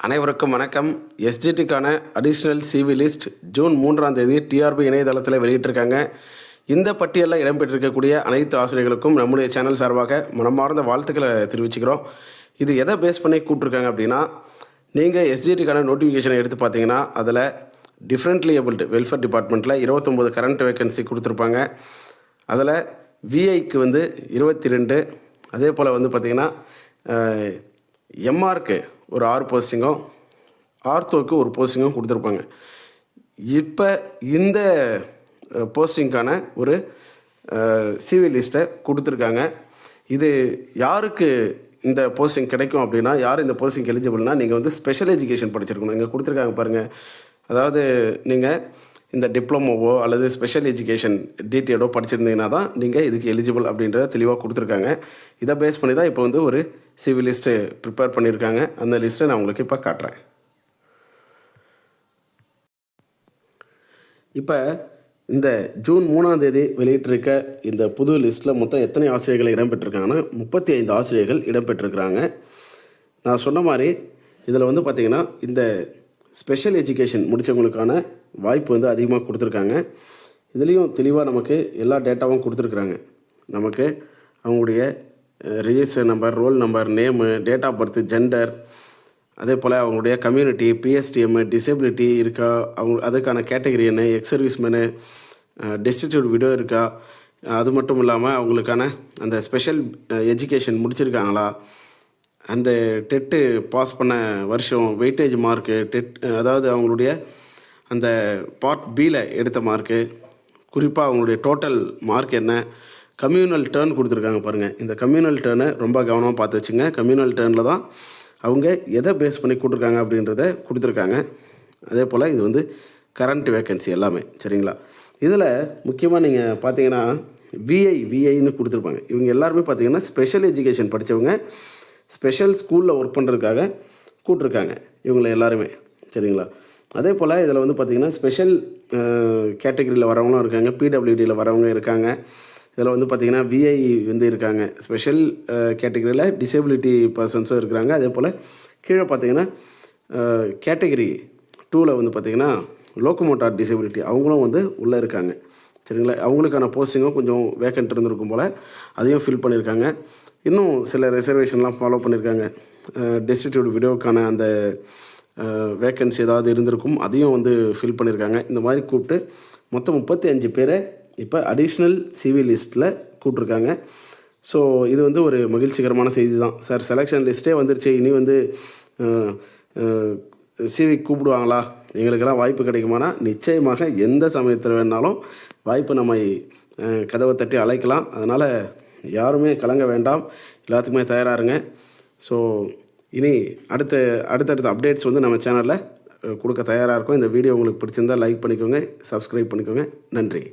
அனைவருக்கும் வணக்கம். எஸ்ஜிடிக்கான additional CV list June 3ஆம் தேதி டிஆர்பி இணையதளத்தில் வெளியிட்டிருக்காங்க. இந்த பட்டியலில் இடம்பெற்றிருக்கக்கூடிய அனைத்து ஆசிரியர்களுக்கும் நம்முடைய சேனல் சார்பாக மனமார்ந்த வாழ்த்துக்களை தெரிவிச்சுக்கிறோம். இது எதை பேஸ் பண்ணி கூப்பிட்ருக்காங்க அப்படின்னா, நீங்கள் எஸ்ஜிடிக்கான நோட்டிஃபிகேஷனை எடுத்து பார்த்தீங்கன்னா அதில் டிஃப்ரெண்ட்லி ஏபிள்டு வெல்ஃபேர் டிபார்ட்மெண்ட்டில் 29 கரண்ட் வேக்கன்சி கொடுத்துருப்பாங்க. அதில் விஐக்கு 22, அதே போல் பார்த்திங்கன்னா எம்ஆர்க்கு ஒரு 6 போஸ்டிங்கும், ஆர்த்தோக்கு ஒரு போஸ்டிங்கும் கொடுத்துருப்பாங்க. இப்போ இந்த போஸ்டிங்கான ஒரு சிவி லிஸ்ட்டை கொடுத்துருக்காங்க. இது யாருக்கு இந்த போஸ்டிங் கிடைக்கும் அப்படின்னா, யார் இந்த போஸ்டிங் எலிஜிபிள்னால், நீங்கள் ஸ்பெஷல் எஜுகேஷன் படிச்சிருக்கணும். இங்கே கொடுத்துருக்காங்க பாருங்கள். அதாவது நீங்கள் இந்த டிப்ளமோவோ அல்லது ஸ்பெஷல் எஜுகேஷன் டிடிஎடோ படிச்சிருந்தீங்கன்னா தான் நீங்கள் இதுக்கு எலிஜிபிள் அப்படின்றத தெளிவாக கொடுத்துருக்காங்க. இதை பேஸ் பண்ணி தான் இப்போ ஒரு சிவி லிஸ்ட்டு ப்ரிப்பேர் பண்ணியிருக்காங்க. அந்த லிஸ்ட்டை நான் உங்களுக்கு இப்போ காட்டுறேன். இப்போ இந்த ஜூன் 3ஆம் தேதி வெளியிட்டிருக்க இந்த புது லிஸ்ட்டில் மொத்தம் எத்தனை ஆசிரியர்கள் இடம்பெற்றிருக்காங்கன்னா 35 ஆசிரியர்கள் இடம்பெற்றிருக்கிறாங்க. நான் சொன்ன மாதிரி இதில் பார்த்திங்கன்னா இந்த ஸ்பெஷல் எஜுகேஷன் முடித்தவங்களுக்கான வாய்ப்பு அதிகமாக கொடுத்துருக்காங்க. இதுலேயும் தெளிவாக நமக்கு எல்லா டேட்டாவும் கொடுத்துருக்குறாங்க. நமக்கு அவங்களுடைய register number, roll number, name, date of birth, gender, அதே போல் அவங்களுடைய கம்யூனிட்டி, பிஎஸ்டிஎம், டிசபிலிட்டி இருக்கா, அதுக்கான கேட்டகரி என்ன, எக்ஸ் சர்வீஸ்மேனு, டெஸ்டிடியூட் விடோ இருக்கா, அது மட்டும் இல்லாமல் அவங்களுக்கான அந்த ஸ்பெஷல் எஜுகேஷன் முடிச்சிருக்காங்களா, அந்த டெட்டு பாஸ் பண்ண வருஷம், வெயிட்டேஜ் மார்க்கு, அதாவது அவங்களுடைய அந்த பார்ட் பியில் எடுத்த மார்க்கு, குறிப்பாக அவங்களுடைய டோட்டல் மார்க் என்ன, கம்யூனல் டேர்ன் கொடுத்துருக்காங்க பாருங்கள். இந்த கம்யூனல் டேர்னை ரொம்ப கவனமாக பார்த்து வச்சுங்க. கம்யூனல் டேர்னில் தான் அவங்க எதை பேஸ் பண்ணி கொடுத்துருக்காங்க அப்படின்றத கொடுத்துருக்காங்க. அதே போல் இது கரண்ட் வேக்கன்சி எல்லாமே, சரிங்களா? இதில் முக்கியமாக நீங்கள் பார்த்தீங்கன்னா விஐன்னு கொடுத்துருப்பாங்க. இவங்க எல்லாருமே பார்த்தீங்கன்னா ஸ்பெஷல் எஜுகேஷன் படித்தவங்க, ஸ்பெஷல் ஸ்கூலில் ஒர்க் பண்ணுறதுக்காக கூப்பிட்ருக்காங்க இவங்களை எல்லாருமே, சரிங்களா? அதே போல் இதில் பார்த்திங்கன்னா ஸ்பெஷல் கேட்டகரியில் வரவங்களும் இருக்காங்க, பிடபிள்யூடியில் வரவங்க இருக்காங்க. இதில் பார்த்திங்கன்னா விஐ இருக்காங்க, ஸ்பெஷல் கேட்டகரியில் டிசபிலிட்டி பர்சன்ஸும் இருக்கிறாங்க. அதே போல் கீழே பார்த்திங்கன்னா கேட்டகரி 2ல் பார்த்திங்கன்னா லோக்கோமோட்டார் டிசபிலிட்டி அவங்களும் உள்ளே இருக்காங்க, சரிங்களா? அவங்களுக்கான போஸ்டிங்கும் கொஞ்சம் வேக்கன்ட் இருந்திருக்கும் போல், அதையும் ஃபில் பண்ணியிருக்காங்க. இன்னும் சில ரிசர்வேஷன்லாம் ஃபாலோ பண்ணியிருக்காங்க. டெஸ்டிடியூட் விடோவுக்கான அந்த வேக்கன்சி ஏதாவது இருந்திருக்கும், அதையும் ஃபில் பண்ணியிருக்காங்க. இந்த மாதிரி கூப்பிட்டு மொத்தம் 35 பேரை இப்போ அடிஷ்னல் சிவி லிஸ்ட்டில் கூப்பிட்ருக்காங்க. ஸோ இது ஒரு மகிழ்ச்சிகரமான செய்தி தான். சார், செலெக்ஷன் லிஸ்ட்டே வந்துருச்சு, இனி சிவி கூப்பிடுவாங்களா, எங்களுக்கெல்லாம் வாய்ப்பு கிடைக்குமானா, நிச்சயமாக எந்த சமயத்தில் வேணாலும் வாய்ப்பு நம்ம கதவை தட்டி அழைக்கலாம். அதனால் யாருமே கலங்க வேண்டாம், எல்லாத்துக்குமே தயாராக இருங்க. ஸோ இனி அடுத்தடுத்த அப்டேட்ஸ் நம்ம சேனலில் கொடுக்க தயாராக இருக்கும். இந்த வீடியோ உங்களுக்கு பிடிச்சிருந்தால் லைக் பண்ணிக்கோங்க, சப்ஸ்கிரைப் பண்ணிக்கோங்க. நன்றி.